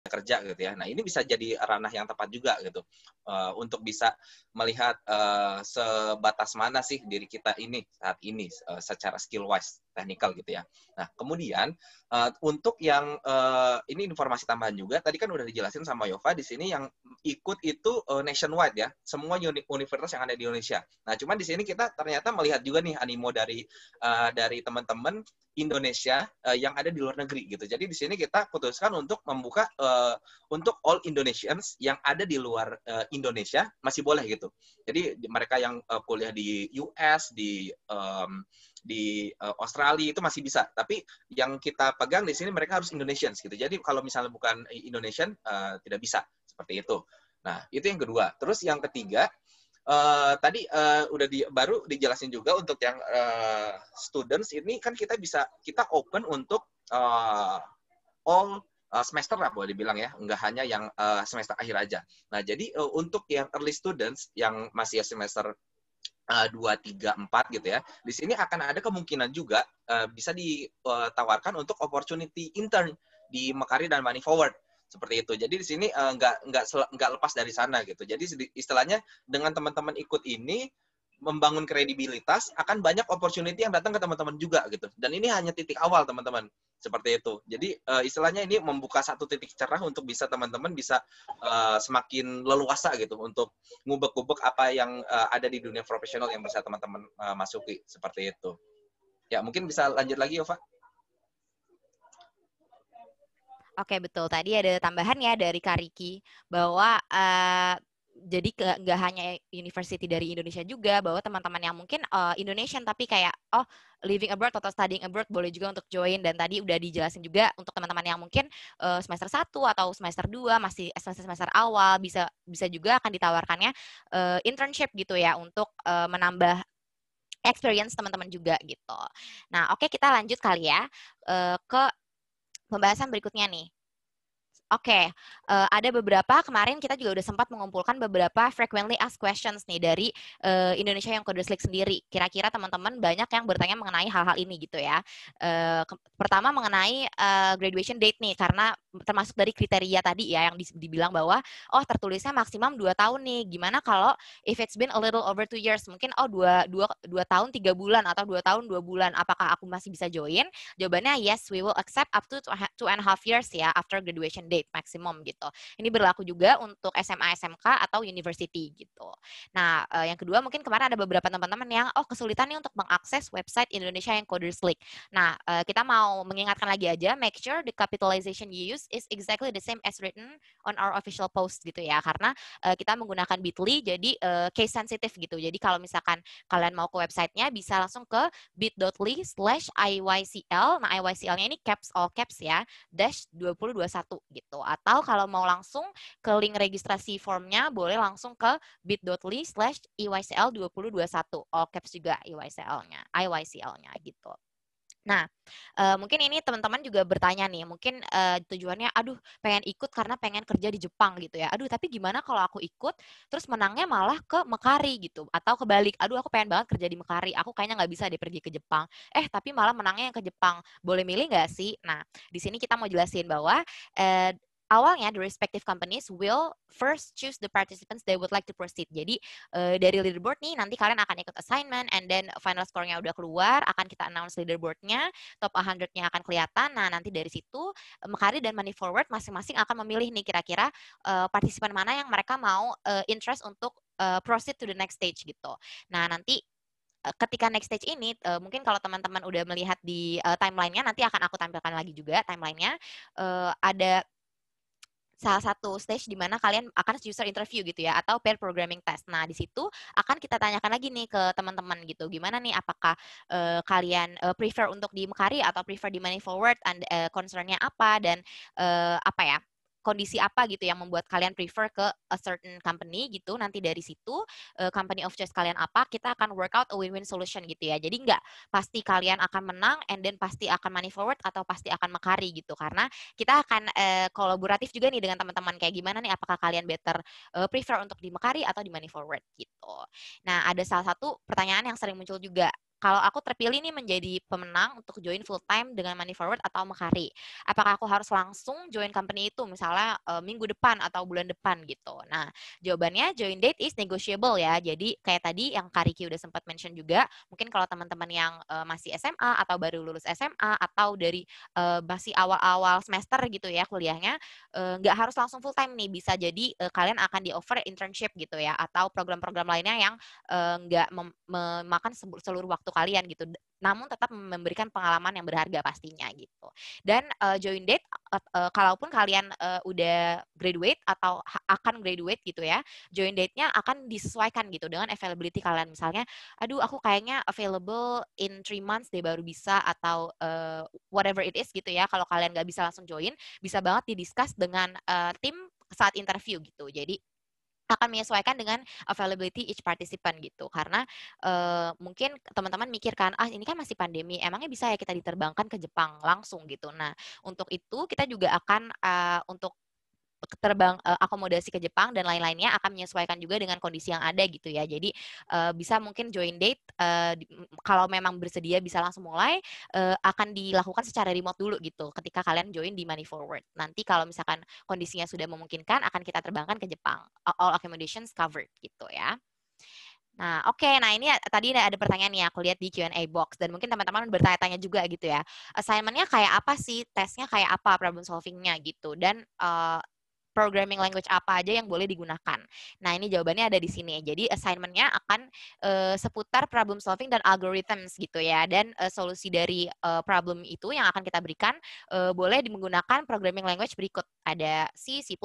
kerja gitu ya. Nah, ini bisa jadi ranah yang tepat juga gitu untuk bisa melihat sebatas mana sih diri kita ini saat ini secara skill wise, technical gitu ya. Nah, kemudian untuk yang ini informasi tambahan juga, tadi kan udah dijelasin sama Yova di sini yang ikut itu nationwide ya, semua universitas yang ada di Indonesia. Nah, cuman di sini kita ternyata melihat juga nih animo dari teman-teman Indonesia yang ada di luar negeri gitu. Jadi di sini kita putuskan untuk membuka untuk all Indonesians yang ada di luar Indonesia masih boleh gitu. Jadi mereka yang kuliah di US, di Australia itu masih bisa. Tapi yang kita pegang di sini mereka harus Indonesians gitu. Jadi kalau misalnya bukan Indonesian tidak bisa seperti itu. Nah, itu yang kedua. Terus yang ketiga, tadi udah baru dijelasin juga untuk yang students ini kan kita open untuk all semester lah boleh dibilang ya, nggak hanya yang semester akhir aja. Nah, jadi untuk yang early students yang masih semester 2, 3, 4 gitu ya, di sini akan ada kemungkinan juga bisa ditawarkan untuk opportunity intern di Mekari dan Money Forward seperti itu. Jadi di sini nggak lepas dari sana gitu. Jadi istilahnya dengan teman-teman ikut ini membangun kredibilitas, akan banyak opportunity yang datang ke teman-teman juga gitu. Dan ini hanya titik awal teman-teman seperti itu. Jadi istilahnya ini membuka satu titik cerah untuk bisa teman-teman bisa semakin leluasa gitu untuk ngubek-ngubek apa yang ada di dunia profesional yang bisa teman-teman masuki seperti itu. Ya mungkin bisa lanjut lagi Yova. Oke, betul. Tadi ada tambahan ya dari Kariki bahwa jadi nggak hanya university dari Indonesia juga, bahwa teman-teman yang mungkin Indonesian tapi kayak living abroad atau studying abroad boleh juga untuk join. Dan tadi udah dijelasin juga untuk teman-teman yang mungkin semester 1 atau semester 2 masih semester awal bisa juga akan ditawarkannya internship gitu ya untuk menambah experience teman-teman juga gitu. Nah, oke, kita lanjut kali ya ke pembahasan berikutnya nih. Oke, ada beberapa, kemarin kita juga udah sempat mengumpulkan beberapa frequently asked questions nih dari Indonesia Young Coders League sendiri. Kira-kira teman-teman banyak yang bertanya mengenai hal-hal ini gitu ya. Pertama mengenai graduation date nih, karena termasuk dari kriteria tadi ya yang dibilang bahwa tertulisnya maksimum 2 tahun nih. Gimana kalau if it's been a little over 2 years, mungkin 2 tahun 3 bulan atau 2 tahun 2 bulan, apakah aku masih bisa join? Jawabannya yes, we will accept up to 2.5 years ya after graduation date maksimum gitu. Ini berlaku juga untuk SMA, SMK atau university gitu. Nah, yang kedua mungkin kemarin ada beberapa teman-teman yang kesulitan nih untuk mengakses website Indonesia Young Coders League. Nah, kita mau mengingatkan lagi aja, make sure the capitalization you use is exactly the same as written on our official post gitu ya. Karena kita menggunakan Bitly, jadi case sensitive gitu. Jadi kalau misalkan kalian mau ke websitenya bisa langsung ke bit.ly/IYCL. Nah, IYCL-nya ini caps all caps ya, -2021 gitu. Atau kalau mau langsung ke link registrasi formnya, boleh langsung ke bit.ly/IYCL2021. All caps juga IYCL-nya gitu. Nah, mungkin ini teman-teman juga bertanya nih, mungkin tujuannya, aduh pengen ikut karena pengen kerja di Jepang gitu ya. Aduh tapi gimana kalau aku ikut, terus menangnya malah ke Mekari gitu. Atau kebalik, aduh aku pengen banget kerja di Mekari, aku kayaknya nggak bisa deh pergi ke Jepang. Tapi malah menangnya yang ke Jepang. Boleh milih nggak sih? Nah, di sini kita mau jelasin bahwa awalnya the respective companies will first choose the participants they would like to proceed. Jadi dari leaderboard nih nanti kalian akan ikut assignment and then final score-nya udah keluar, akan kita announce leaderboard-nya, top 100-nya akan kelihatan. Nah, nanti dari situ Mekari dan Money Forward masing-masing akan memilih nih kira-kira partisipan mana yang mereka mau interest untuk proceed to the next stage gitu. Nah, nanti ketika next stage ini, mungkin kalau teman-teman udah melihat di timeline-nya, nanti akan aku tampilkan lagi juga timeline-nya, ada salah satu stage di mana kalian akan user interview gitu ya, atau pair programming test. Nah, di situ akan kita tanyakan lagi nih ke teman-teman gitu, gimana nih apakah kalian prefer untuk di Mekari atau prefer di Money Forward, and concern-nya apa, dan apa ya, kondisi apa gitu yang membuat kalian prefer ke a certain company gitu. Nanti dari situ company of choice kalian apa, kita akan work out a win-win solution gitu ya. Jadi nggak pasti kalian akan menang and then pasti akan Money Forward atau pasti akan Mekari gitu, karena kita akan kolaboratif juga nih dengan teman-teman, kayak gimana nih apakah kalian better prefer untuk di Mekari atau di Money Forward gitu. Nah, ada salah satu pertanyaan yang sering muncul juga, kalau aku terpilih nih menjadi pemenang untuk join full time dengan Money Forward atau Mekari, apakah aku harus langsung join company itu misalnya minggu depan atau bulan depan gitu. Nah, jawabannya join date is negotiable ya. Jadi kayak tadi yang Kak Riki udah sempat mention juga, mungkin kalau teman-teman yang masih SMA atau baru lulus SMA atau dari masih awal-awal semester gitu ya kuliahnya, nggak harus langsung full time nih, bisa jadi kalian akan di offer internship gitu ya, atau program-program lainnya yang nggak memakan seluruh waktu kalian gitu, namun tetap memberikan pengalaman yang berharga pastinya gitu. Dan join date, kalaupun kalian udah graduate atau akan graduate gitu ya, join date-nya akan disesuaikan gitu dengan availability kalian. Misalnya, aduh aku kayaknya available in 3 months deh baru bisa, atau whatever it is gitu ya. Kalau kalian nggak bisa langsung join, bisa banget didiscuss dengan tim saat interview gitu. Jadi akan menyesuaikan dengan availability each participant gitu. Karena mungkin teman-teman mikirkan, ini kan masih pandemi, emangnya bisa ya kita diterbangkan ke Jepang langsung gitu. Nah, untuk itu kita juga akan untuk terbang akomodasi ke Jepang dan lain-lainnya akan menyesuaikan juga dengan kondisi yang ada gitu ya. Jadi bisa mungkin join date kalau memang bersedia bisa langsung mulai, akan dilakukan secara remote dulu gitu ketika kalian join di Money Forward. Nanti kalau misalkan kondisinya sudah memungkinkan akan kita terbangkan ke Jepang. All accommodations covered gitu ya. Nah, oke. Nah, ini tadi ada pertanyaan nih aku lihat di Q&A box, dan mungkin teman-teman bertanya-tanya juga gitu ya. Assignment-nya kayak apa sih? Tesnya kayak apa? Problem solving-nya gitu. Dan programming language apa aja yang boleh digunakan. Nah, ini jawabannya ada di sini. Jadi assignment-nya akan seputar problem solving dan algorithms gitu ya. Dan solusi dari problem itu yang akan kita berikan boleh menggunakan programming language berikut. Ada C, C++,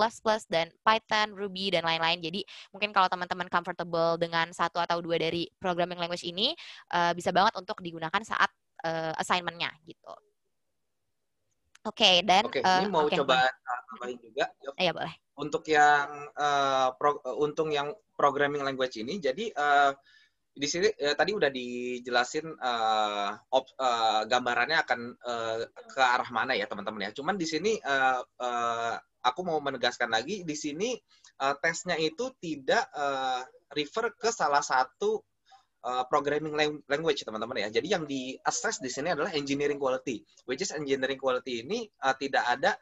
dan Python, Ruby, dan lain-lain. Jadi mungkin kalau teman-teman comfortable dengan satu atau dua dari programming language ini, bisa banget untuk digunakan saat assignment-nya gitu. Oke, dan Oke, ini mau coba boleh. tambahin juga. Iya, boleh. Untuk yang programming language ini, jadi di sini tadi udah dijelasin gambarannya akan ke arah mana ya teman-teman ya. Cuman di sini aku mau menegaskan lagi, di sini tesnya itu tidak refer ke salah satu programming language teman-teman ya. Jadi yang di-assess di sini adalah engineering quality, which is engineering quality ini tidak ada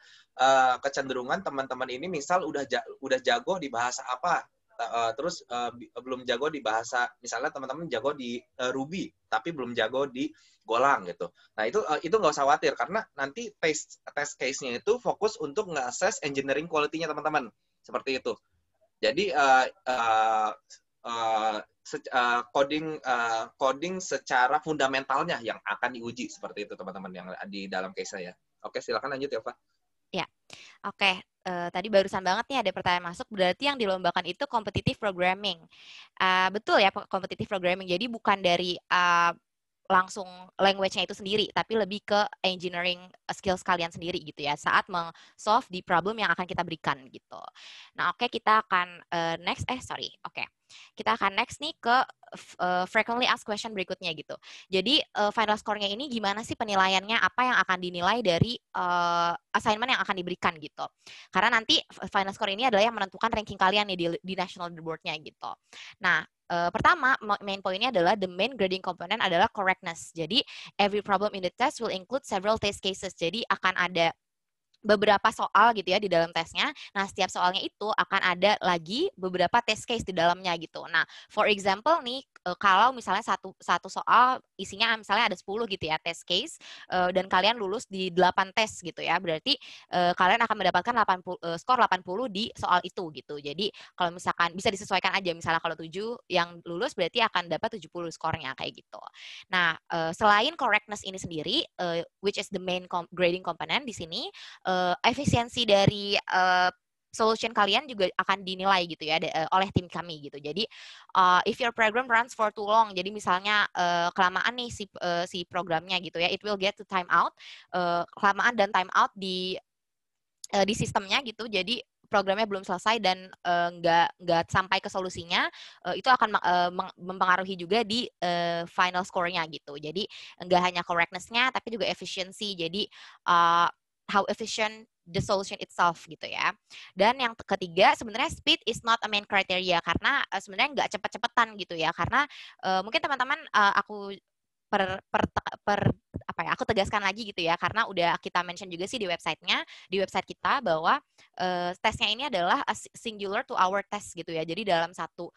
kecenderungan teman-teman ini misal udah jago di bahasa apa, terus belum jago di bahasa, misalnya teman-teman jago di Ruby tapi belum jago di Golang gitu. Nah, itu nggak usah khawatir, karena nanti test case-nya itu fokus untuk nge-assess engineering quality-nya teman-teman. Seperti itu. Jadi coding secara fundamentalnya yang akan diuji, seperti itu teman-teman yang di dalam case saya. Oke, silakan lanjut ya, Pak. Ya, oke. Tadi barusan banget nih ada pertanyaan masuk, berarti yang dilombakan itu competitive programming. Betul ya, competitive programming. Jadi bukan dari langsung language-nya itu sendiri, tapi lebih ke engineering skills kalian sendiri gitu ya, saat solve di problem yang akan kita berikan gitu. Nah, oke, kita akan next, kita akan next nih ke frequently asked question berikutnya gitu. Jadi final score-nya ini gimana sih penilaiannya, apa yang akan dinilai dari assignment yang akan diberikan gitu. Karena nanti final score ini adalah yang menentukan ranking kalian nih di national board-nya gitu. Nah, pertama, main poinnya adalah the main grading component adalah correctness. Jadi, every problem in the test will include several test cases. Jadi, akan ada beberapa soal gitu ya di dalam tesnya. Nah, setiap soalnya itu akan ada lagi beberapa test case di dalamnya gitu. Nah, for example nih, kalau misalnya satu soal isinya misalnya ada 10 gitu ya test case, dan kalian lulus di 8 tes gitu ya, berarti kalian akan mendapatkan skor 80 di soal itu gitu. Jadi kalau misalkan bisa disesuaikan aja, misalnya kalau 7 yang lulus berarti akan dapat 70 skornya kayak gitu. Nah, selain correctness ini sendiri, which is the main grading component di sini, efisiensi dari solution kalian juga akan dinilai gitu ya oleh tim kami gitu. Jadi if your program runs for too long, jadi misalnya kelamaan nih si programnya gitu ya, it will get to time out, kelamaan dan time out di sistemnya gitu. Jadi programnya belum selesai dan nggak sampai ke solusinya, itu akan mempengaruhi juga di final score-nya gitu. Jadi nggak hanya correctness-nya tapi juga efficiency. Jadi how efficient the solution itself gitu ya. Dan yang ketiga, sebenarnya speed is not a main criteria, karena sebenarnya nggak cepet-cepetan gitu ya. Karena mungkin teman-teman aku apa ya, aku tegaskan lagi gitu ya, karena udah kita mention juga sih di website kita bahwa tesnya ini adalah singular to our test gitu ya. Jadi dalam satu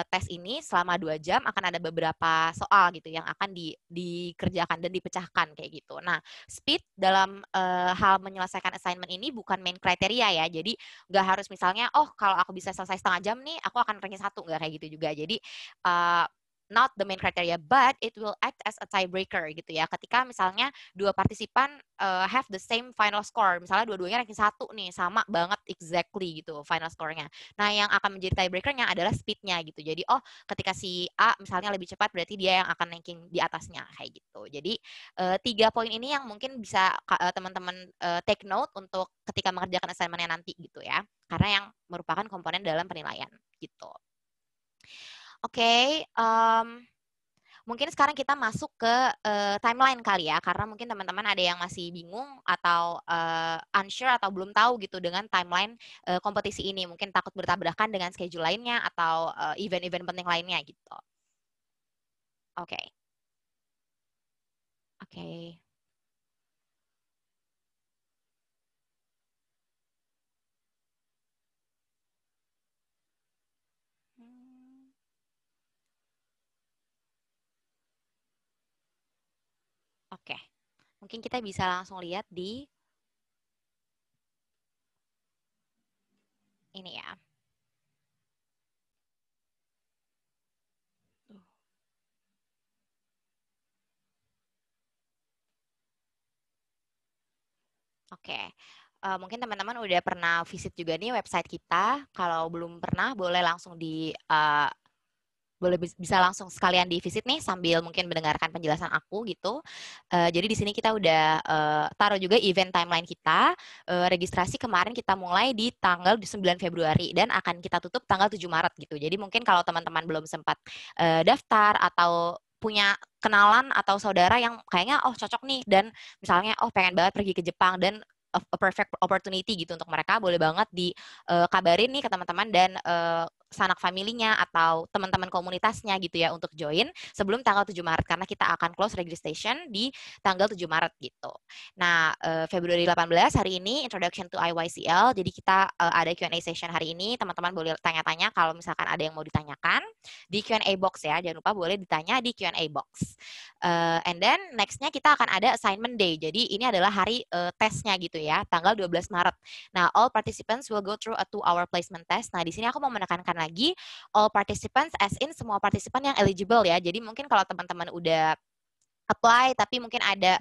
tes ini selama 2 jam akan ada beberapa soal gitu yang akan dikerjakan dan dipecahkan kayak gitu. Nah, speed dalam hal menyelesaikan assignment ini bukan main kriteria ya. Jadi nggak harus misalnya, oh kalau aku bisa selesai setengah jam nih, aku akan ranking 1, nggak kayak gitu juga. Jadi not the main criteria, but it will act as a tiebreaker gitu ya. Ketika misalnya dua partisipan have the same final score, misalnya dua-duanya ranking 1 nih, sama banget exactly gitu final score-nya. Nah, yang akan menjadi tiebreaker-nya adalah speed-nya gitu. Jadi, oh ketika si A misalnya lebih cepat, berarti dia yang akan ranking di atasnya kayak gitu. Jadi, 3 poin ini yang mungkin bisa teman-teman take note untuk ketika mengerjakan assignment-nya nanti gitu ya. Karena yang merupakan komponen dalam penilaian gitu. Oke, mungkin sekarang kita masuk ke timeline kali ya, karena mungkin teman-teman ada yang masih bingung atau unsure atau belum tahu gitu dengan timeline kompetisi ini. Mungkin takut bertabrakan dengan schedule lainnya atau event-event penting lainnya gitu. Oke. Oke. Oke. Mungkin kita bisa langsung lihat di ini ya. Oke. Mungkin teman-teman udah pernah visit juga nih website kita. Kalau belum pernah, boleh langsung bisa langsung sekalian di visit nih sambil mungkin mendengarkan penjelasan aku gitu. Jadi di sini kita udah taruh juga event timeline kita. Registrasi kemarin kita mulai di tanggal 9 Februari dan akan kita tutup tanggal 7 Maret gitu. Jadi mungkin kalau teman-teman belum sempat daftar atau punya kenalan atau saudara yang kayaknya oh cocok nih dan misalnya oh pengen banget pergi ke Jepang dan a perfect opportunity gitu untuk mereka, boleh banget dikabarin nih ke teman-teman dan sanak familinya atau teman-teman komunitasnya gitu ya untuk join sebelum tanggal 7 Maret karena kita akan close registration di tanggal 7 Maret gitu. Nah, Februari 18 hari ini Introduction to IYCL. Jadi kita ada Q&A session hari ini. Teman-teman boleh tanya-tanya kalau misalkan ada yang mau ditanyakan di Q&A box ya. Jangan lupa boleh ditanya di Q&A box. And then next-nya kita akan ada assignment day. Jadi ini adalah hari tesnya gitu ya, tanggal 12 Maret. Nah, all participants will go through a 2-hour placement test. Nah, di sini aku mau menekankan lagi all participants as in semua partisipan yang eligible ya. Jadi mungkin kalau teman-teman udah apply tapi mungkin ada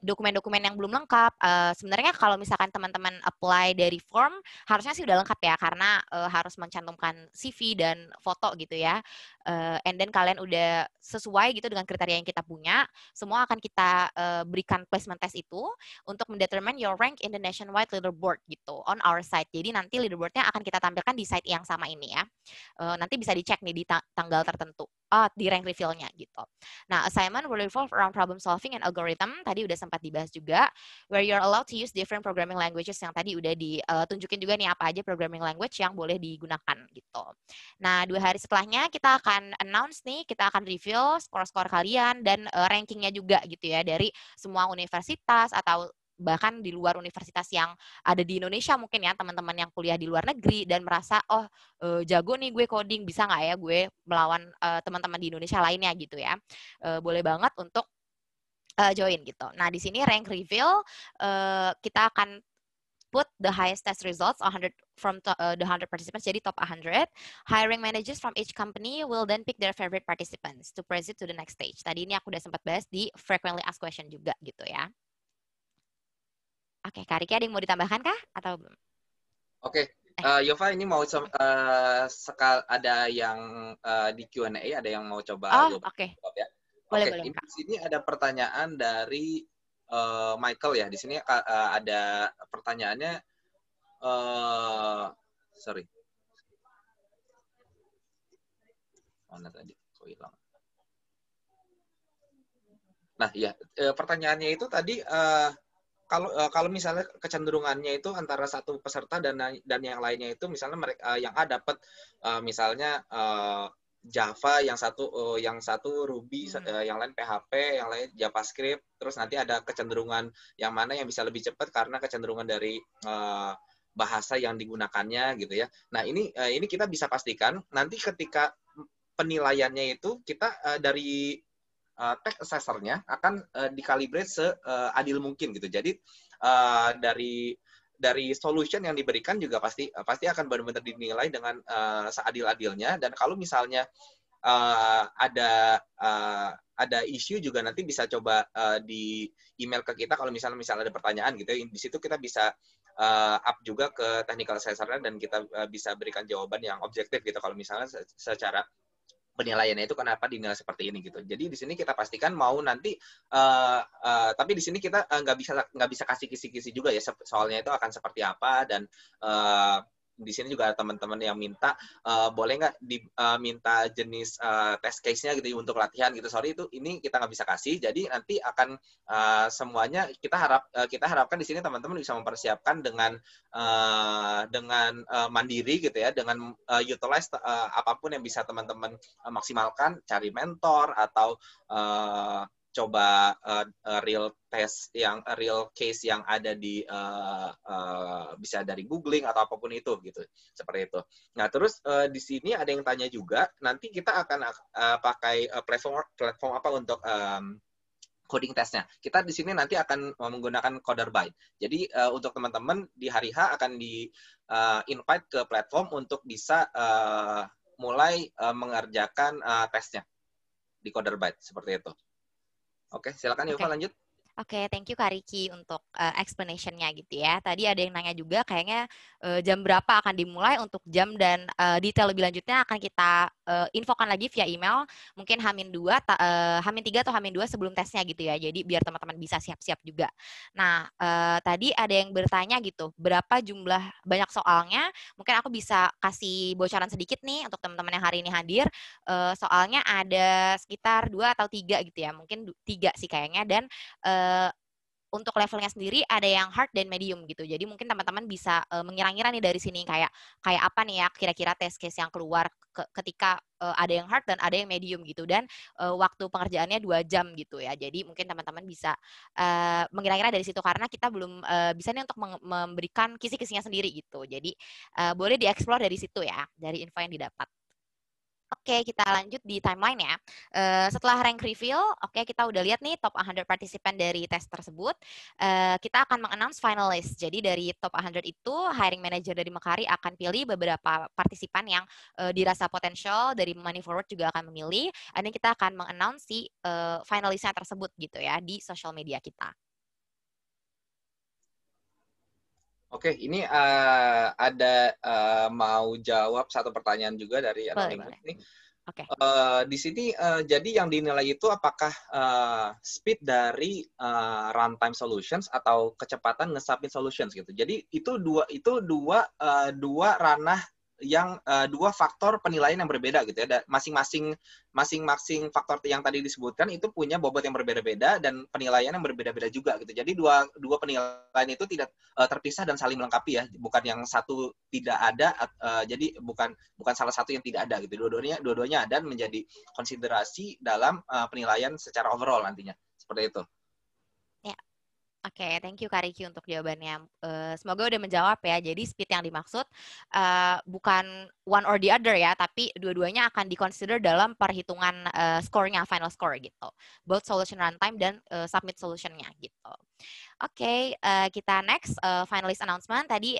dokumen-dokumen yang belum lengkap. Sebenarnya kalau misalkan teman-teman apply dari form, harusnya sih udah lengkap ya, karena harus mencantumkan CV dan foto gitu ya. And then kalian udah sesuai gitu dengan kriteria yang kita punya, semua akan kita berikan placement test itu untuk mendetermine your rank in the nationwide leaderboard gitu on our site. Jadi nanti leaderboardnya akan kita tampilkan di site yang sama ini ya. Nanti bisa dicek nih di tanggal tertentu, di rank reveal-nya gitu. Nah, assignment will revolve around problem solving and algorithm. Tadi udah sempat dibahas juga, where you're allowed to use different programming languages yang tadi udah ditunjukin juga nih apa aja programming language yang boleh digunakan gitu. Nah, 2 hari setelahnya kita akan announce nih, kita akan reveal skor-skor kalian dan rankingnya juga gitu ya dari semua universitas atau bahkan di luar universitas yang ada di Indonesia mungkin ya, teman-teman yang kuliah di luar negeri dan merasa oh jago nih gue coding, bisa nggak ya gue melawan teman-teman di Indonesia lainnya gitu ya. Boleh banget untuk join gitu. Nah, di sini rank reveal kita akan put the highest test results 100 from the 100 participants, jadi top 100. Hiring managers from each company will then pick their favorite participants to proceed to the next stage. Tadi ini aku udah sempat bahas di frequently asked question juga gitu ya. Oke, Kak Riki ada yang mau ditambahkan kah atau belum? Oke, Yova ini mau ada yang di Q&A, ada yang mau coba Yova jawab ya. Boleh, Oke, ini Kak. di sini ada pertanyaan dari Michael ya. Di sini ada pertanyaannya. Sorry. Mana tadi? Kok hilang? Nah, ya, pertanyaannya itu tadi kalau misalnya kecenderungannya itu antara satu peserta dan yang lainnya itu misalnya mereka yang A dapat misalnya Java, yang satu Ruby, yang lain PHP, yang lain JavaScript. Terus nanti ada kecenderungan yang mana yang bisa lebih cepat karena kecenderungan dari bahasa yang digunakannya gitu ya. Nah, ini kita bisa pastikan nanti ketika penilaiannya itu kita dari tech assessor-nya akan dikalibrate seadil mungkin gitu. Jadi dari solution yang diberikan juga pasti akan benar-benar dinilai dengan seadil-adilnya. Dan kalau misalnya ada isu juga nanti bisa coba di email ke kita kalau misalnya ada pertanyaan gitu ya. Di situ kita bisa up juga ke technical assessor-nya dan kita bisa berikan jawaban yang objektif gitu kalau misalnya secara penilaiannya itu kenapa dinilai seperti ini gitu. Jadi di sini kita pastikan mau nanti tapi di sini kita nggak bisa kasih kisi-kisi juga ya soalnya itu akan seperti apa. Dan di sini juga ada teman-teman yang minta boleh nggak minta jenis test case-nya gitu untuk latihan gitu. Sorry ini kita nggak bisa kasih. Jadi nanti akan semuanya kita harapkan di sini teman-teman bisa mempersiapkan dengan mandiri gitu ya, dengan utilize apapun yang bisa teman-teman maksimalkan, cari mentor atau coba real case yang ada di bisa dari googling atau apapun itu gitu, seperti itu. Nah terus di sini ada yang tanya juga, nanti kita akan pakai platform apa untuk coding testnya. Kita di sini nanti akan menggunakan Coderbyte. Jadi untuk teman-teman di hari H akan di invite ke platform untuk bisa mulai mengerjakan tesnya di Coderbyte seperti itu. Oke, silakan Yova lanjut. Oke, thank you Kak Riki untuk explanation-nya gitu ya. Tadi ada yang nanya juga kayaknya jam berapa akan dimulai. Untuk jam dan detail lebih lanjutnya akan kita infokan lagi via email. Mungkin H-2, H-3 atau H-2 sebelum tesnya gitu ya. Jadi biar teman-teman bisa siap-siap juga. Nah, tadi ada yang bertanya gitu, berapa jumlah banyak soalnya? Mungkin aku bisa kasih bocoran sedikit nih untuk teman-teman yang hari ini hadir. Soalnya ada sekitar 2 atau 3 gitu ya. Mungkin 3 sih kayaknya. Dan untuk levelnya sendiri ada yang hard dan medium gitu. Jadi mungkin teman-teman bisa mengira-ngira nih dari sini kayak apa nih ya kira-kira test case yang keluar ketika ada yang hard dan ada yang medium gitu. Dan waktu pengerjaannya 2 jam gitu ya. Jadi mungkin teman-teman bisa mengira-ngira dari situ karena kita belum bisa nih untuk memberikan kisi-kisinya sendiri gitu. Jadi boleh dieksplor dari situ ya, dari info yang didapat. Oke, kita lanjut di timeline ya. Setelah rank reveal, kita udah lihat nih top 100 participant dari tes tersebut. Kita akan mengannounce finalist. Jadi dari top 100 itu, hiring manager dari Mekari akan pilih beberapa partisipan yang dirasa potensial, dari Money Forward juga akan memilih. Dan kita akan mengannounce si finalistnya tersebut gitu ya di social media kita. Oke, ini ada mau jawab satu pertanyaan juga dari Anonymous nih. Oke. Di sini jadi yang dinilai itu apakah speed dari runtime solutions atau kecepatan nge-submit solutions gitu. Jadi itu dua ranah yang dua faktor penilaian yang berbeda gitu ya. Masing-masing faktor yang tadi disebutkan itu punya bobot yang berbeda-beda dan penilaian yang berbeda-beda juga gitu. Jadi dua penilaian itu tidak terpisah dan saling melengkapi ya. Bukan yang satu tidak ada, jadi bukan salah satu yang tidak ada gitu. Dua-duanya ada menjadi konsiderasi dalam penilaian secara overall nantinya. Seperti itu. Oke, thank you Kak Riki untuk jawabannya. Semoga udah menjawab ya. Jadi speed yang dimaksud bukan one or the other ya, tapi dua-duanya akan dikonsider dalam perhitungan score-nya, final score gitu. Both solution runtime dan submit solution-nya gitu. Oke, kita next finalist announcement. Tadi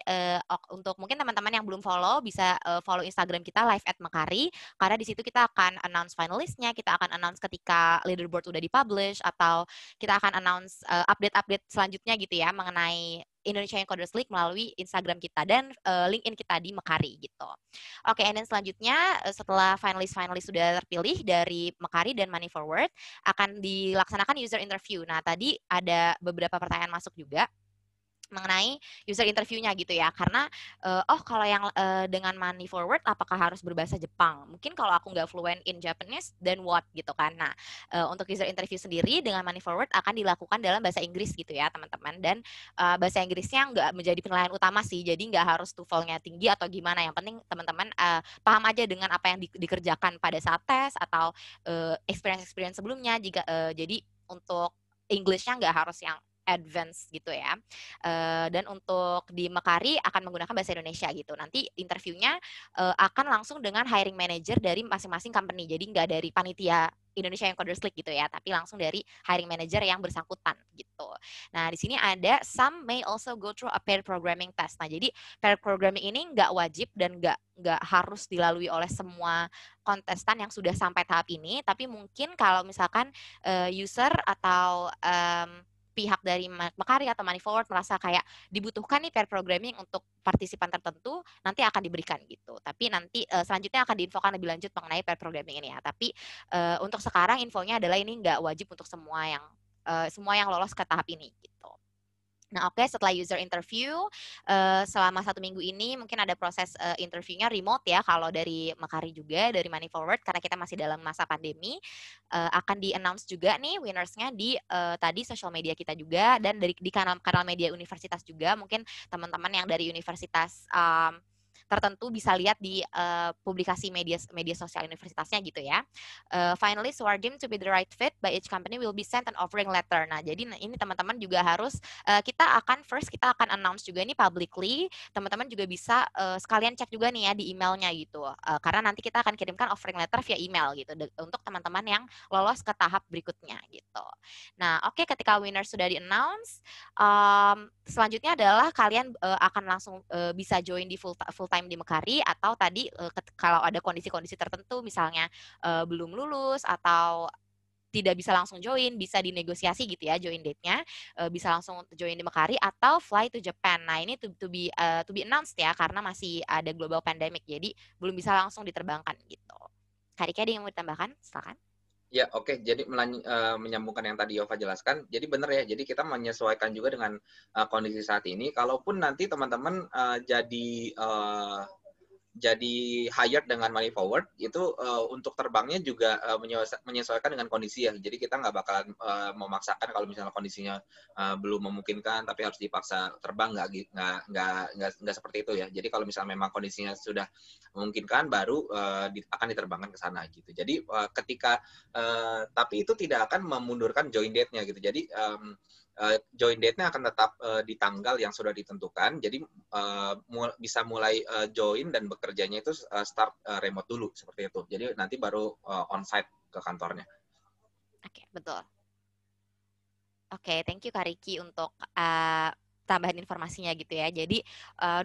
untuk mungkin teman-teman yang belum follow bisa follow Instagram kita live@mekari karena di situ kita akan announce finalistnya, kita akan announce ketika leaderboard udah dipublish atau kita akan announce update-update selanjutnya gitu ya mengenai Indonesia Coders League melalui Instagram kita dan LinkedIn kita di Mekari gitu. Oke, dan selanjutnya setelah finalis sudah terpilih dari Mekari dan Money Forward akan dilaksanakan user interview. Nah, tadi ada beberapa pertanyaan masuk juga. mengenai user interviewnya gitu ya, karena kalau yang dengan money forward apakah harus berbahasa Jepang? Mungkin kalau aku nggak fluent in Japanese, then what gitu kan. Nah, untuk user interview sendiri dengan money forward akan dilakukan dalam bahasa Inggris gitu ya teman-teman, dan bahasa Inggrisnya nggak menjadi penilaian utama sih, jadi nggak harus TOEFL-nya tinggi atau gimana, yang penting teman-teman paham aja dengan apa yang dikerjakan pada saat tes atau experience sebelumnya. Jadi untuk English-nya nggak harus yang advance gitu ya. Dan untuk di Mekari akan menggunakan bahasa Indonesia gitu. Nanti interviewnya akan langsung dengan hiring manager dari masing-masing company. Jadi nggak dari panitia Indonesia yang Coders League gitu ya, tapi langsung dari hiring manager yang bersangkutan gitu. Nah, di sini ada some may also go through a pair programming test. Nah, jadi pair programming ini nggak wajib dan nggak harus dilalui oleh semua kontestan yang sudah sampai tahap ini, tapi mungkin kalau misalkan user atau pihak dari Mekari atau Money Forward merasa kayak dibutuhkan nih pair programming untuk partisipan tertentu, nanti akan diberikan gitu. Tapi nanti selanjutnya akan diinfokan lebih lanjut mengenai pair programming ini ya. Tapi untuk sekarang infonya adalah ini nggak wajib untuk semua yang lolos ke tahap ini gitu. Nah, oke, setelah user interview, selama 1 minggu ini mungkin ada proses interviewnya remote ya, kalau dari Mekari juga, dari Money Forward, karena kita masih dalam masa pandemi, akan di-announce juga nih winners-nya di tadi social media kita juga, dan di kanal media universitas juga, mungkin teman-teman yang dari universitas tertentu bisa lihat di publikasi media sosial universitasnya gitu ya. Finally, who are deemed to be the right fit by each company will be sent an offering letter. Nah, jadi ini teman-teman juga harus kita akan announce juga nih publicly. Teman-teman juga bisa sekalian cek juga nih ya di emailnya gitu. Karena nanti kita akan kirimkan offering letter via email gitu untuk teman-teman yang lolos ke tahap berikutnya gitu. Nah, oke, ketika winner sudah di-announce, selanjutnya adalah kalian akan langsung bisa join di full time di Mekari, atau tadi kalau ada kondisi-kondisi tertentu misalnya belum lulus atau tidak bisa langsung join, bisa dinegosiasi gitu ya join date-nya, bisa langsung join di Mekari atau fly to Japan. Nah, ini to be announced ya, karena masih ada global pandemic, jadi belum bisa langsung diterbangkan gitu. Karika, ada yang mau ditambahkan? Silakan. Ya, oke. Jadi menyambungkan yang tadi Yova jelaskan, jadi benar ya. Jadi kita menyesuaikan juga dengan kondisi saat ini. Kalaupun nanti teman-teman jadi hired dengan Money Forward, itu untuk terbangnya juga menyesuaikan dengan kondisi ya. Jadi kita nggak bakalan memaksakan kalau misalnya kondisinya belum memungkinkan, tapi harus dipaksa terbang, nggak seperti itu ya. Jadi kalau misalnya memang kondisinya sudah memungkinkan, baru akan diterbangkan ke sana gitu. Jadi tapi itu tidak akan memundurkan join date-nya gitu. Jadi join date-nya akan tetap di tanggal yang sudah ditentukan. Jadi bisa mulai join dan bekerjanya itu start remote dulu seperti itu. Jadi nanti baru on-site ke kantornya. Oke, betul. Oke, thank you Kak Riki untuk tambahan informasinya gitu ya. Jadi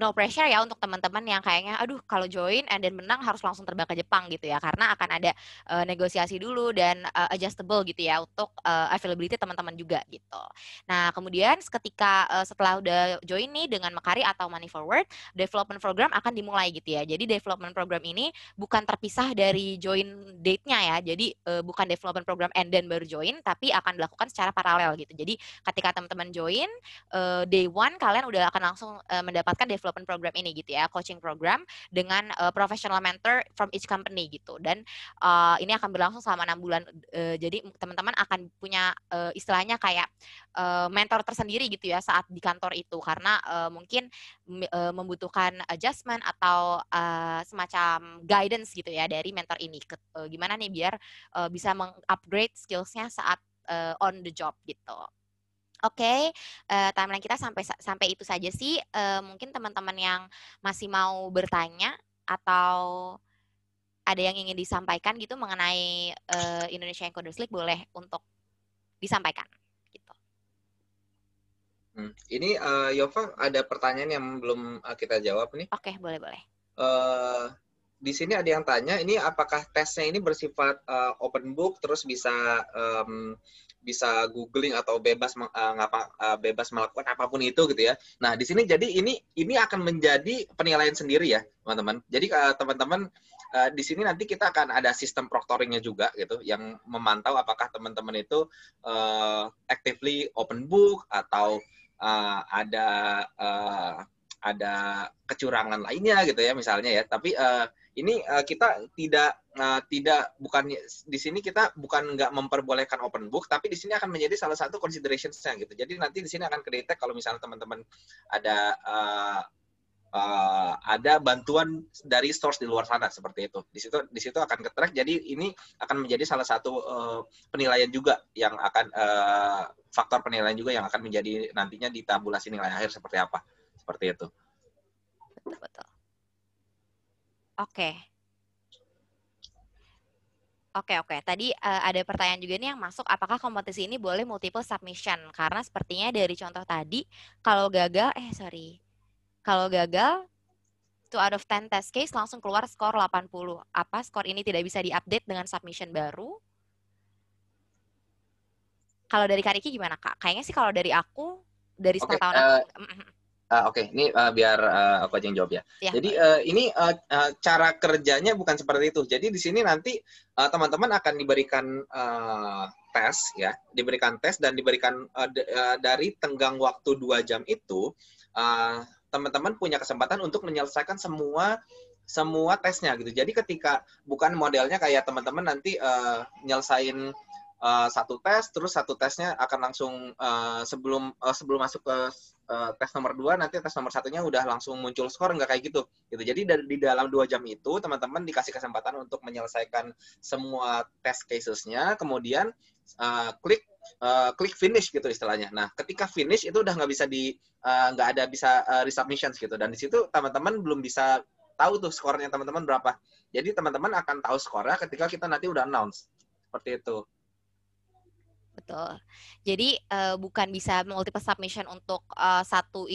no pressure ya untuk teman-teman yang kayaknya aduh kalau join and then menang harus langsung terbang ke Jepang gitu ya, karena akan ada negosiasi dulu dan adjustable gitu ya untuk availability teman-teman juga gitu. Nah, kemudian ketika setelah udah join nih dengan Mekari atau Money Forward, development program akan dimulai gitu ya. Jadi development program ini bukan terpisah dari join date-nya ya. Jadi bukan development program and then baru join, tapi akan dilakukan secara paralel gitu. Jadi ketika teman-teman join day one, kalian udah akan langsung mendapatkan development program ini gitu ya, coaching program dengan professional mentor from each company gitu. Dan ini akan berlangsung selama 6 bulan. Jadi teman-teman akan punya istilahnya kayak mentor tersendiri gitu ya saat di kantor itu, karena mungkin membutuhkan adjustment atau semacam guidance gitu ya dari mentor ini. Gimana nih biar bisa meng-upgrade skills-nya saat on the job gitu. Oke, timeline kita sampai itu saja sih. Mungkin teman-teman yang masih mau bertanya atau ada yang ingin disampaikan gitu mengenai Indonesia Coders League, boleh untuk disampaikan. Gitu. Ini Yova, ada pertanyaan yang belum kita jawab nih. Oke, boleh. Di sini ada yang tanya, ini apakah tesnya ini bersifat open book, terus bisa googling atau bebas melakukan apapun itu gitu ya. Nah, di sini jadi ini akan menjadi penilaian sendiri ya, teman-teman. Jadi teman-teman di sini nanti kita akan ada sistem proctoringnya juga gitu, yang memantau apakah teman-teman itu actively open book atau ada kecurangan lainnya gitu ya misalnya ya. Tapi ini kita bukan di sini kita bukan nggak memperbolehkan open book, tapi di sini akan menjadi salah satu considerations-nya gitu. Jadi nanti di sini akan kedetek kalau misalnya teman-teman ada bantuan dari source di luar sana seperti itu. Di situ akan ke-track. Jadi ini akan menjadi salah satu penilaian juga yang akan faktor penilaian juga yang akan menjadi nantinya di tabulasi nilai akhir seperti apa. Seperti itu. Betul. Oke. Oke. Tadi ada pertanyaan juga nih yang masuk, apakah kompetisi ini boleh multiple submission? Karena sepertinya dari contoh tadi, kalau gagal, kalau gagal, 2 out of 10 test case langsung keluar skor 80. Apa skor ini tidak bisa diupdate dengan submission baru? Kalau dari Kak Riki gimana, Kak? Kayaknya sih kalau dari aku, dari setengah tahun aku. Oke, ini biar aku aja yang jawab ya. Jadi ini cara kerjanya bukan seperti itu. Jadi di sini nanti teman-teman akan diberikan tes ya, diberikan tes dan diberikan dari tenggang waktu 2 jam itu teman-teman punya kesempatan untuk menyelesaikan semua tesnya gitu. Jadi ketika bukan modelnya kayak teman-teman nanti nyelesain satu tes, terus satu tesnya akan langsung sebelum masuk ke tes nomor 2, nanti tes nomor 1-nya udah langsung muncul skor, nggak kayak gitu. Jadi di dalam 2 jam itu, teman-teman dikasih kesempatan untuk menyelesaikan semua test cases-nya, kemudian klik finish gitu istilahnya. Nah, ketika finish itu udah nggak bisa nggak ada bisa resubmissions gitu. Dan di situ teman-teman belum bisa tahu tuh skornya teman-teman berapa. Jadi teman-teman akan tahu skornya ketika kita nanti udah announce. Seperti itu. Betul. Jadi bukan bisa multiple submission untuk satu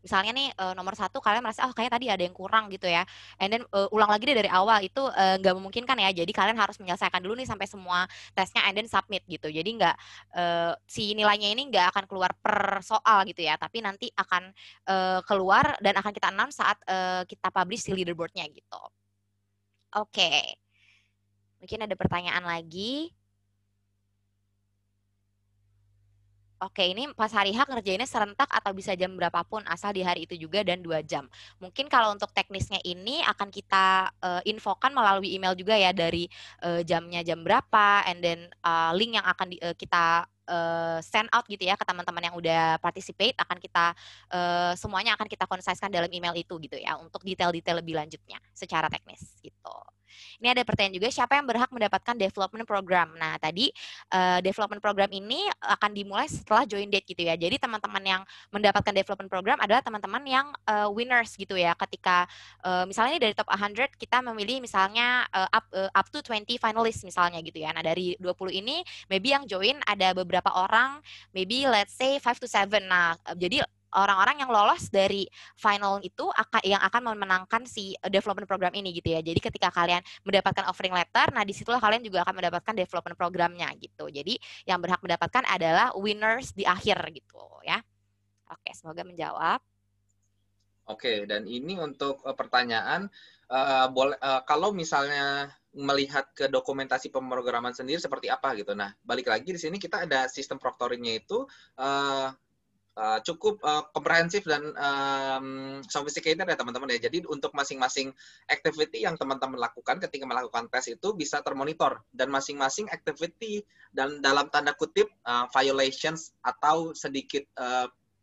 misalnya nih nomor 1 kalian merasa kayaknya tadi ada yang kurang gitu ya, and then ulang lagi deh dari awal, itu nggak memungkinkan ya. Jadi kalian harus menyelesaikan dulu nih sampai semua tesnya and then submit gitu. Jadi nggak si nilainya ini nggak akan keluar per soal gitu ya, tapi nanti akan keluar dan akan kita announce saat kita publish di leaderboardnya gitu. Oke. Mungkin ada pertanyaan lagi. Oke, ini pas hari H ngerjainnya serentak atau bisa jam berapapun, asal di hari itu juga dan 2 jam. Mungkin kalau untuk teknisnya ini akan kita infokan melalui email juga ya, dari jamnya jam berapa, and then link yang akan kita send out gitu ya ke teman-teman yang udah participate, akan kita semuanya akan kita concise-kan dalam email itu gitu ya, untuk detail-detail lebih lanjutnya secara teknis gitu. Ini ada pertanyaan juga, siapa yang berhak mendapatkan development program? Nah, tadi development program ini akan dimulai setelah join date gitu ya. Jadi teman-teman yang mendapatkan development program adalah teman-teman yang winners gitu ya. Ketika misalnya dari top 100 kita memilih misalnya up to 20 finalists misalnya gitu ya. Nah, dari 20 ini maybe yang join ada beberapa orang, maybe let's say 5 to 7. Nah, jadi orang-orang yang lolos dari final itu yang akan memenangkan si development program ini gitu ya. Jadi ketika kalian mendapatkan offering letter, nah disitulah kalian juga akan mendapatkan development programnya gitu. Jadi yang berhak mendapatkan adalah winners di akhir gitu ya. Oke, semoga menjawab. Oke, dan ini untuk pertanyaan, kalau misalnya melihat ke dokumentasi pemrograman sendiri seperti apa gitu. Nah, balik lagi di sini kita ada sistem proctoringnya itu cukup komprehensif dan sophisticated ya teman-teman ya. Jadi untuk masing-masing activity yang teman-teman lakukan ketika melakukan tes itu bisa termonitor, dan masing-masing activity dan dalam tanda kutip violations atau sedikit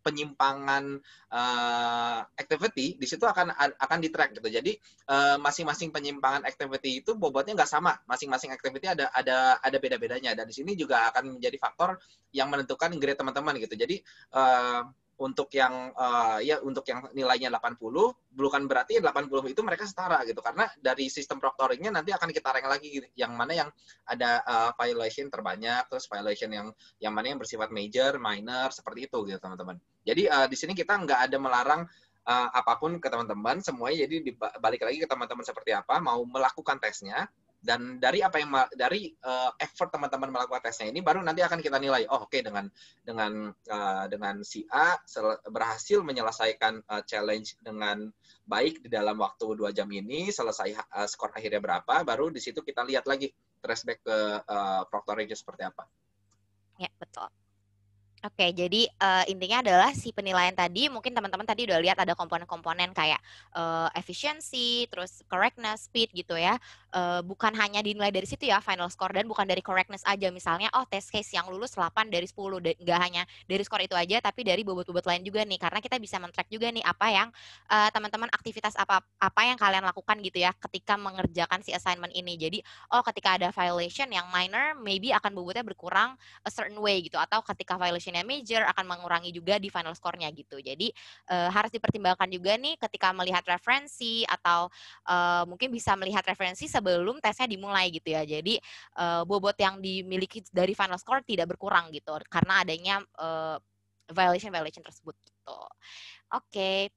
penyimpangan activity di situ akan di-track gitu. Jadi masing-masing penyimpangan activity itu bobotnya nggak sama. Masing-masing activity ada beda-bedanya, dan di sini juga akan menjadi faktor yang menentukan grade teman-teman gitu. Jadi untuk yang nilainya 80 bukan berarti 80 itu mereka setara gitu, karena dari sistem proctoringnya nanti akan kita rank lagi gitu, yang mana yang ada violation terbanyak, terus violation yang mana yang bersifat major, minor, seperti itu gitu teman-teman. Jadi di sini kita nggak ada melarang apapun ke teman-teman semuanya. Jadi balik lagi ke teman-teman seperti apa mau melakukan tesnya, dan dari effort teman-teman melakukan tesnya ini baru nanti akan kita nilai. Oke, dengan si A berhasil menyelesaikan challenge dengan baik di dalam waktu 2 jam ini, selesai skor akhirnya berapa, baru di situ kita lihat lagi trace back ke proctoring seperti apa. Ya, betul. Oke, jadi intinya adalah si penilaian tadi mungkin teman-teman tadi udah lihat ada komponen-komponen kayak efficiency, terus correctness, speed gitu ya. Bukan hanya dinilai dari situ ya final score dan bukan dari correctness aja. Misalnya test case yang lulus 8 dari 10 nggak hanya dari skor itu aja tapi dari bobot-bobot lain juga nih karena kita bisa men-track juga nih apa yang teman-teman aktivitas apa yang kalian lakukan gitu ya ketika mengerjakan si assignment ini. Jadi ketika ada violation yang minor maybe akan bobotnya berkurang a certain way gitu atau ketika violationnya major akan mengurangi juga di final score-nya gitu. Jadi harus dipertimbangkan juga nih ketika melihat referensi atau mungkin bisa melihat referensi sebelum tesnya dimulai gitu ya. Jadi bobot yang dimiliki dari final score tidak berkurang gitu karena adanya violation tersebut gitu. Oke.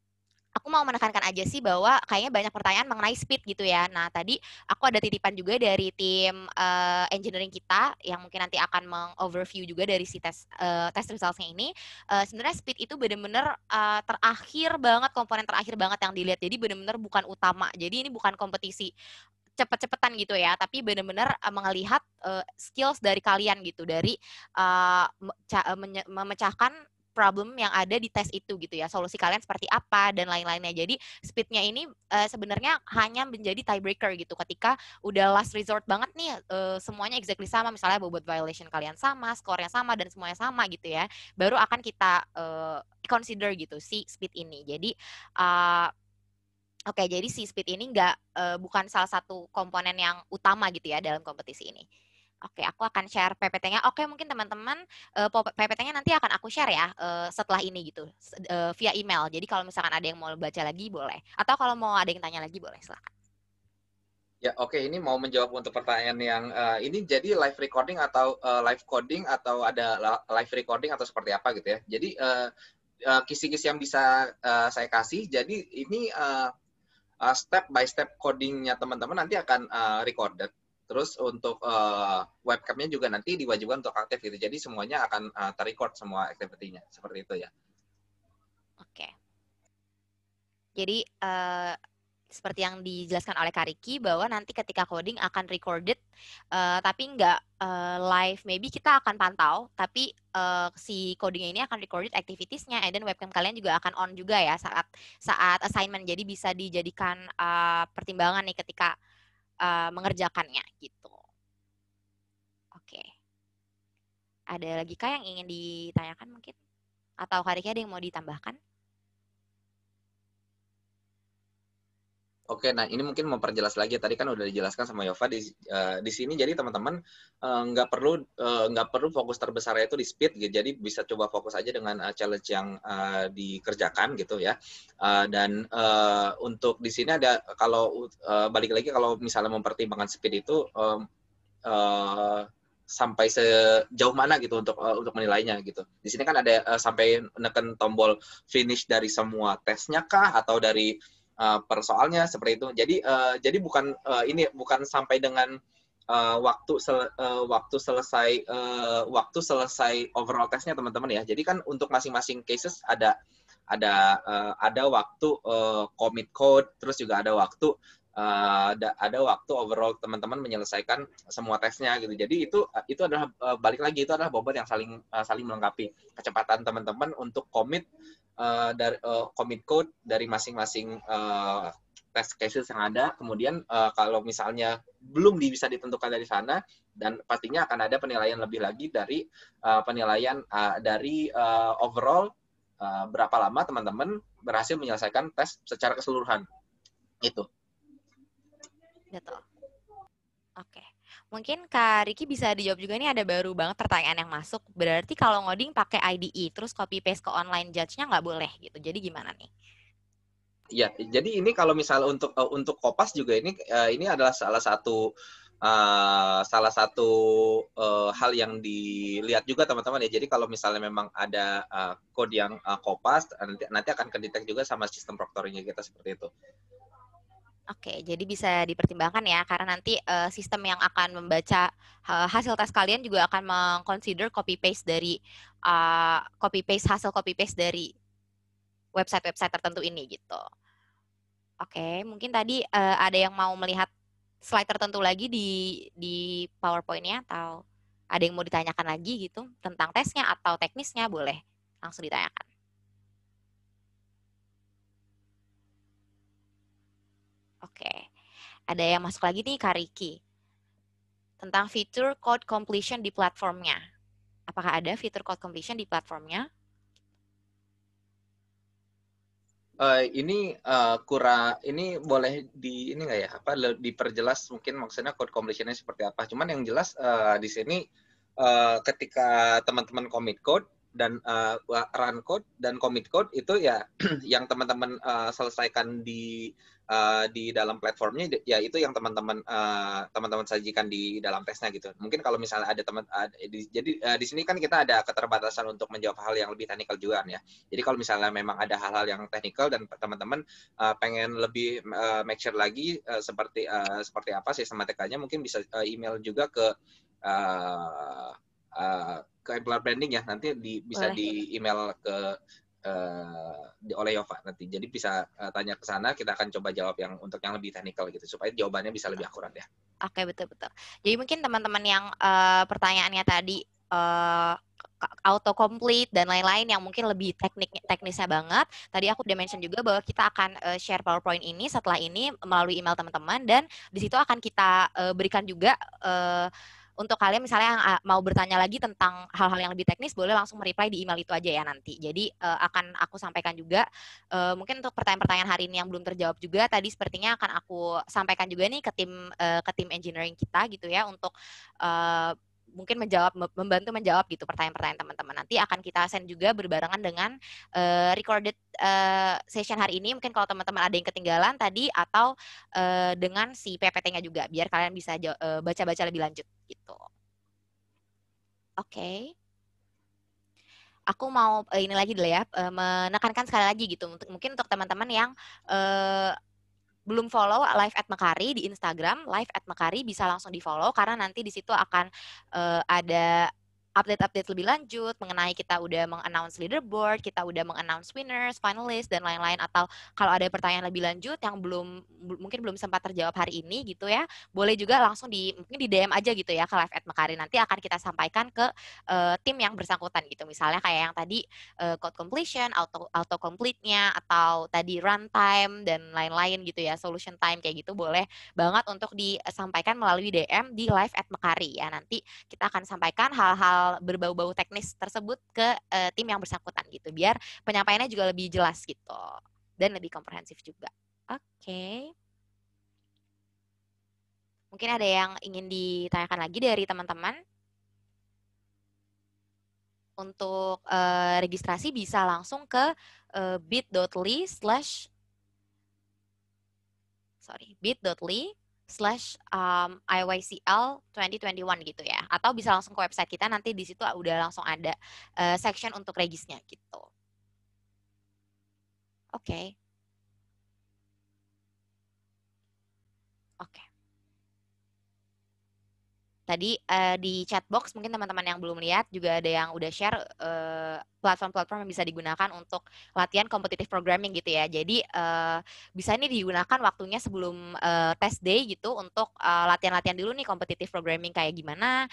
Aku mau menekankan aja sih bahwa kayaknya banyak pertanyaan mengenai speed gitu ya. Nah, tadi aku ada titipan juga dari tim engineering kita yang mungkin nanti akan meng-overview juga dari si test results-nya ini. Sebenarnya speed itu benar-benar terakhir banget, komponen terakhir banget yang dilihat. Jadi benar-benar bukan utama. Jadi ini bukan kompetisi cepet-cepetan gitu ya, tapi benar-benar melihat skills dari kalian gitu, dari memecahkan problem yang ada di tes itu gitu ya, solusi kalian seperti apa dan lain-lainnya. Jadi speednya ini sebenarnya hanya menjadi tiebreaker gitu ketika udah last resort banget nih semuanya exactly sama, misalnya bobot violation kalian sama, skornya sama dan semuanya sama gitu ya, baru akan kita consider gitu si speed ini. Jadi oke, jadi si speed ini bukan salah satu komponen yang utama gitu ya dalam kompetisi ini. Oke, aku akan share PPT-nya. Oke, mungkin teman-teman PPT-nya nanti akan aku share ya setelah ini gitu via email. Jadi kalau misalkan ada yang mau baca lagi boleh, atau kalau mau ada yang tanya lagi boleh, silakan. Ya, oke. Ini mau menjawab untuk pertanyaan yang ini jadi live recording atau live coding atau ada live recording atau seperti apa gitu ya. Jadi kisi-kisi yang bisa saya kasih. Jadi ini step by step codingnya teman-teman nanti akan recorded. Terus untuk webcamnya juga nanti diwajibkan untuk aktif gitu. Jadi semuanya akan terrecord semua activity-nya. Seperti itu ya. Oke. Jadi seperti yang dijelaskan oleh Kariki bahwa nanti ketika coding akan recorded tapi nggak live, maybe kita akan pantau tapi si codingnya ini akan recorded activitiesnya and then webcam kalian juga akan on juga ya saat assignment, jadi bisa dijadikan pertimbangan nih ketika mengerjakannya gitu. Oke, ada lagi kah yang ingin ditanyakan mungkin atau Kariki ada yang mau ditambahkan? Oke, nah ini mungkin memperjelas lagi. Tadi kan udah dijelaskan sama Yova di sini. Jadi teman-teman nggak perlu fokus terbesarnya itu di speed gitu. Jadi bisa coba fokus aja dengan challenge yang dikerjakan gitu ya. Dan untuk di sini ada kalau balik lagi kalau misalnya mempertimbangkan speed itu sampai sejauh mana gitu untuk menilainya gitu. Di sini kan ada sampai neken tombol finish dari semua tesnya kah atau dari per soalnya seperti itu. Jadi bukan sampai dengan waktu selesai overall tesnya teman-teman ya. Jadi kan untuk masing-masing cases ada waktu commit code, terus juga ada waktu overall teman-teman menyelesaikan semua tesnya gitu. Jadi itu adalah balik lagi itu adalah bobot yang saling melengkapi. Kecepatan teman-teman untuk commit code dari masing-masing test cases yang ada. Kemudian kalau misalnya belum bisa ditentukan dari sana, dan pastinya akan ada penilaian lebih lagi dari penilaian dari overall berapa lama teman-teman berhasil menyelesaikan tes secara keseluruhan. Itu. Betul. Oke. Mungkin Kak Riki bisa dijawab juga nih, ada baru banget pertanyaan yang masuk. Berarti kalau ngoding pakai IDE terus copy paste ke online judge-nya nggak boleh gitu. Jadi gimana nih? Ya, jadi ini kalau misalnya untuk Kopas juga ini adalah salah satu hal yang dilihat juga teman-teman ya. Jadi kalau misalnya memang ada code yang Kopas, nanti akan kedetek juga sama sistem proctoring kita seperti itu. Oke, jadi bisa dipertimbangkan ya, karena nanti sistem yang akan membaca hasil tes kalian juga akan meng-consider copy paste dari website-website tertentu ini gitu. Oke, mungkin tadi ada yang mau melihat slide tertentu lagi di PowerPoint-nya atau? Ada yang mau ditanyakan lagi gitu tentang tesnya atau teknisnya, boleh langsung ditanyakan. Oke, ada yang masuk lagi nih, Kak Riki, tentang fitur code completion di platformnya. Apakah ada fitur code completion di platformnya? Ini boleh ini nggak ya, diperjelas mungkin maksudnya code completion-nya seperti apa. Cuman yang jelas di sini ketika teman-teman commit code dan run code dan commit code itu ya yang teman-teman selesaikan di dalam platformnya, ya itu yang teman-teman sajikan di dalam tesnya gitu. Mungkin kalau misalnya ada jadi di sini kan kita ada keterbatasan untuk menjawab hal yang lebih teknikal juga ya. Jadi kalau misalnya memang ada hal-hal yang teknikal dan teman-teman pengen lebih make sure lagi seperti apa sistematikanya, mungkin bisa email juga ke employer branding ya, nanti bisa di email oleh Yova nanti. Jadi bisa tanya ke sana, kita akan coba jawab untuk yang lebih teknikal gitu, supaya jawabannya bisa lebih akurat ya. Oke, betul-betul. Jadi mungkin teman-teman yang pertanyaannya tadi auto complete dan lain-lain yang mungkin lebih teknisnya banget. Tadi aku udah mention juga bahwa kita akan share PowerPoint ini setelah ini melalui email teman-teman, dan di situ akan kita berikan juga untuk kalian misalnya yang mau bertanya lagi tentang hal-hal yang lebih teknis, boleh langsung mereply di email itu aja ya nanti. Jadi akan aku sampaikan juga mungkin untuk pertanyaan-pertanyaan hari ini yang belum terjawab juga tadi sepertinya akan aku sampaikan juga nih ke tim engineering kita gitu ya, untuk mungkin membantu menjawab gitu pertanyaan-pertanyaan teman-teman. Nanti akan kita send juga berbarengan dengan recorded session hari ini. Mungkin kalau teman-teman ada yang ketinggalan tadi, atau dengan si PPT-nya juga, biar kalian bisa baca-baca lebih lanjut gitu. Oke. Aku mau ini lagi dulu ya, menekankan sekali lagi gitu, mungkin untuk teman-teman yang belum follow Live@Mekari di Instagram, Live@Mekari bisa langsung di follow, karena nanti di situ akan ada update-update lebih lanjut mengenai kita udah meng-announce leaderboard, kita udah meng-announce winners, finalist, dan lain-lain. Atau kalau ada pertanyaan lebih lanjut yang mungkin belum sempat terjawab hari ini gitu ya, boleh juga langsung mungkin di DM aja gitu ya ke Live@Mekari. Nanti akan kita sampaikan ke tim yang bersangkutan gitu. Misalnya kayak yang tadi code completion, auto complete-nya, atau tadi runtime dan lain-lain gitu ya, solution time kayak gitu, boleh banget untuk disampaikan melalui DM di Live@Mekari ya. Nanti kita akan sampaikan hal-hal berbau-bau teknis tersebut ke tim yang bersangkutan gitu, biar penyampaiannya juga lebih jelas gitu dan lebih komprehensif juga. Oke. Mungkin ada yang ingin ditanyakan lagi dari teman-teman? Untuk registrasi bisa langsung ke bit.ly/IYCL 2021 gitu ya. Atau bisa langsung ke website kita, nanti di situ udah langsung ada section untuk regisnya gitu. Oke. Oke. Tadi di chat box mungkin teman-teman yang belum lihat juga ada yang udah share platform-platform yang bisa digunakan untuk latihan competitive programming gitu ya. Jadi bisa ini digunakan waktunya sebelum test day gitu, untuk latihan-latihan dulu nih competitive programming kayak gimana.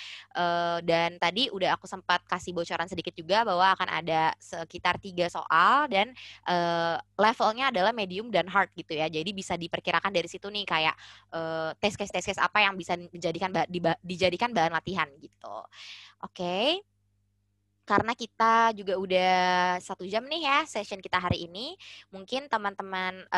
Dan tadi udah aku sempat kasih bocoran sedikit juga bahwa akan ada sekitar 3 soal, dan levelnya adalah medium dan hard gitu ya. Jadi bisa diperkirakan dari situ nih kayak test case apa yang bisa dijadikan bahan latihan gitu. Oke. Karena kita juga udah 1 jam nih ya session kita hari ini, mungkin teman-teman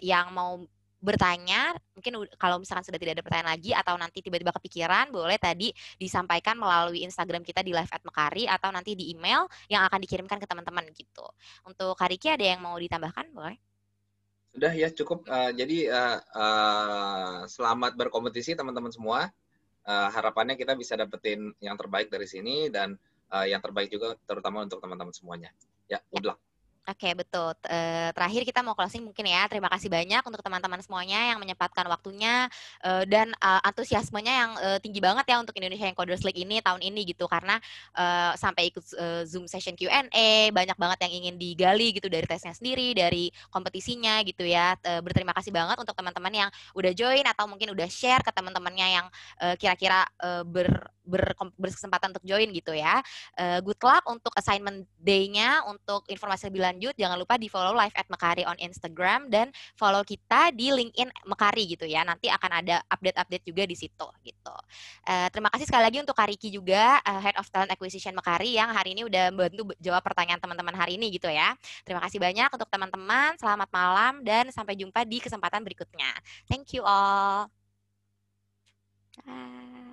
yang mau bertanya, mungkin kalau misalkan sudah tidak ada pertanyaan lagi atau nanti tiba-tiba kepikiran, boleh tadi disampaikan melalui Instagram kita di Live@Mekari, atau nanti di email yang akan dikirimkan ke teman-teman gitu. Untuk Kariki ada yang mau ditambahkan, boleh? Sudah ya, cukup. Jadi selamat berkompetisi teman-teman semua. Harapannya kita bisa dapetin yang terbaik dari sini, dan yang terbaik juga terutama untuk teman-teman semuanya. Ya, good luck. Oke, betul. Terakhir kita mau closing mungkin ya. Terima kasih banyak untuk teman-teman semuanya yang menyempatkan waktunya dan antusiasmenya yang tinggi banget ya untuk Indonesia Coders League ini tahun ini gitu. Karena sampai ikut Zoom session Q&A, banyak banget yang ingin digali gitu dari tesnya sendiri, dari kompetisinya gitu ya. Berterima kasih banget untuk teman-teman yang udah join atau mungkin udah share ke teman-temannya yang kira-kira berkesempatan untuk join gitu ya. Good luck untuk assignment day-nya. Untuk informasi lebih lanjut jangan lupa di follow live at Mekari on Instagram dan follow kita di LinkedIn Mekari gitu ya. Nanti akan ada update-update juga di situ gitu. Terima kasih sekali lagi untuk Kak Riki juga, Head of Talent Acquisition Mekari yang hari ini udah bantu jawab pertanyaan teman-teman hari ini gitu ya. Terima kasih banyak untuk teman-teman. Selamat malam dan sampai jumpa di kesempatan berikutnya. Thank you all. Bye.